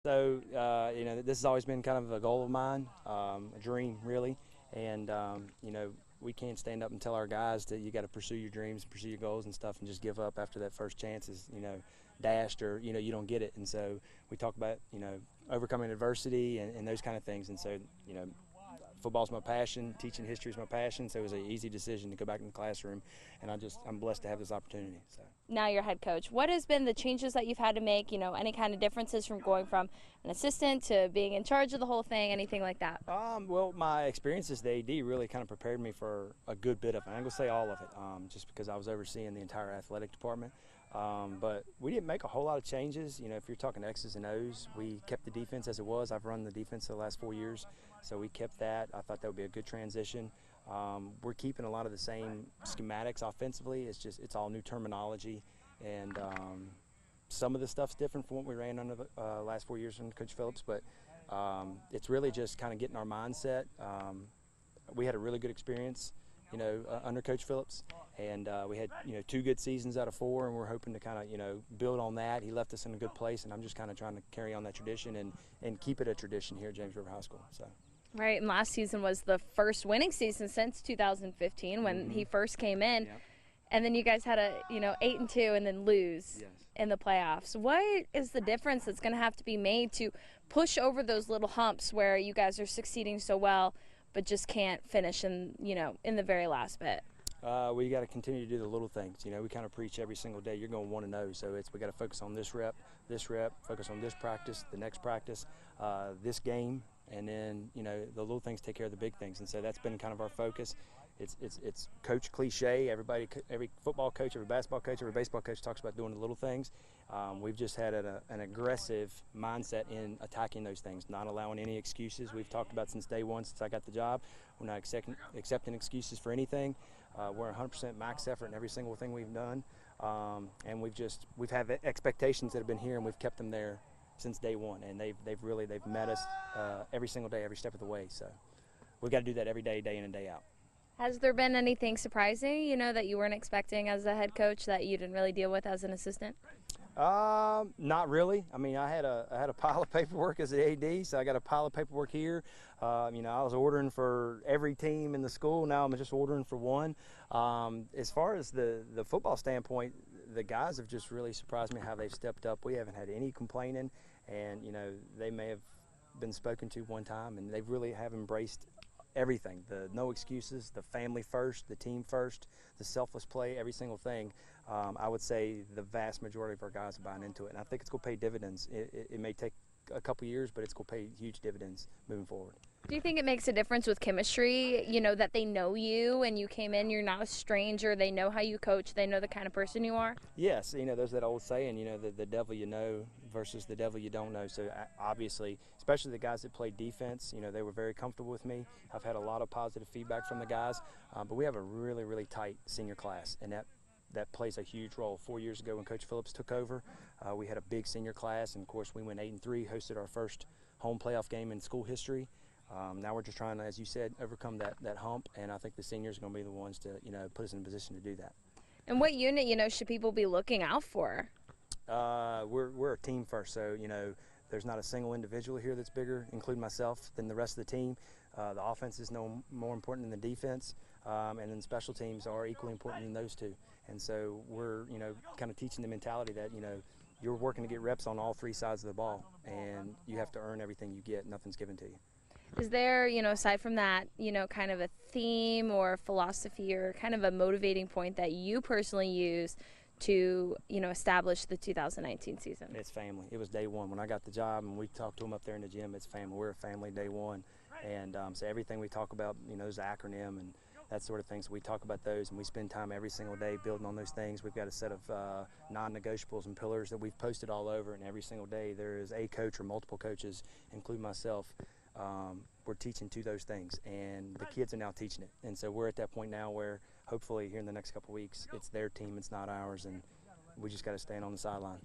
So, this has always been kind of a goal of mine, a dream, really. And, we can't stand up and tell our guys that you got to pursue your dreams, pursue your goals and stuff, and just give up after that first chance is, dashed or, you don't get it. And so we talk about, overcoming adversity and those kind of things. And so, football's my passion, teaching history is my passion, so it was an easy decision to go back in the classroom, and I'm blessed to have this opportunity. So now you're head coach. What has been the changes that you've had to make, any kind of differences from going from an assistant to being in charge of the whole thing, anything like that? Well, my experience as the AD really kind of prepared me for a good bit of it. I'm going to say all of it, just because I was overseeing the entire athletic department. But we didn't make a whole lot of changes. If you're talking X's and O's, we kept the defense as it was. I've run the defense the last 4 years, so we kept that. I thought that would be a good transition. We're keeping a lot of the same schematics offensively. It's all new terminology, and some of the stuff's different from what we ran under the last 4 years from Coach Phillips, but it's really just kind of getting our mindset. We had a really good experience, under Coach Phillips, and we had 2 good seasons out of 4, and we're hoping to kind of build on that. He left us in a good place, and I'm just kind of trying to carry on that tradition and keep it a tradition here at James River High School. So. Right, and last season was the first winning season since 2015 when he first came in. Yep. And then you guys had a 8-2 and then lose Yes. in the playoffs. What is the difference that's going to have to be made to push over those little humps where you guys are succeeding so well but just can't finish in the very last bit? We got to continue to do the little things. We kind of preach every single day. You're going to want to know. So we got to focus on this rep, focus on this practice, the next practice, this game, and then the little things take care of the big things. And so that's been kind of our focus. It's coach cliche. Every football coach, every basketball coach, every baseball coach talks about doing the little things. We've just had an aggressive mindset in attacking those things, not allowing any excuses. We've talked about since day one, since I got the job. We're not accepting excuses for anything. We're 100% max effort in every single thing we've done, and we've had expectations that have been here, and we've kept them there since day one, and they've met us every single day, every step of the way. So we've got to do that every day, day in and day out. Has there been anything surprising, that you weren't expecting as a head coach that you didn't really deal with as an assistant? Not really. I mean, I had a pile of paperwork as an AD, so I got a pile of paperwork here. I was ordering for every team in the school. Now I'm just ordering for one. As far as the football standpoint, the guys have just really surprised me how they've stepped up. We haven't had any complaining, and they may have been spoken to one time, and they really have embraced everything, the no excuses, the family first, the team first, the selfless play, every single thing. I would say the vast majority of our guys are buying into it, and I think it's going to pay dividends. It may take a couple years, but it's going to pay huge dividends moving forward. Do you think it makes a difference with chemistry, that they know you and you came in, you're not a stranger, they know how you coach, they know the kind of person you are? Yes, there's that old saying, the devil you know versus the devil you don't know. So obviously, especially the guys that played defense, they were very comfortable with me. I've had a lot of positive feedback from the guys, but we have a really, really tight senior class, and that plays a huge role. 4 years ago when Coach Phillips took over, we had a big senior class, and of course we went 8-3, hosted our first home playoff game in school history. Now we're just trying to, as you said, overcome that hump, and I think the seniors are going to be the ones to, put us in a position to do that. And what unit, should people be looking out for? We're a team first, so, there's not a single individual here that's bigger, including myself, than the rest of the team. The offense is no more important than the defense, and then special teams are equally important than those two. And so we're, kind of teaching the mentality that, you're working to get reps on all 3 sides of the ball, and you have to earn everything you get. Nothing's given to you. Is there, aside from that, kind of a theme or philosophy or kind of a motivating point that you personally use to, establish the 2019 season? It's family. It was day one. When I got the job and we talked to them up there in the gym, it's family. We're a family day one. And so everything we talk about, is an acronym and that sort of thing. So we talk about those, and we spend time every single day building on those things. We've got a set of non-negotiables and pillars that we've posted all over, and every single day there is a coach or multiple coaches, including myself. We're teaching to those things, and the kids are now teaching it. And so we're at that point now where hopefully here in the next couple of weeks, it's their team, it's not ours, and we just got to stand on the sideline.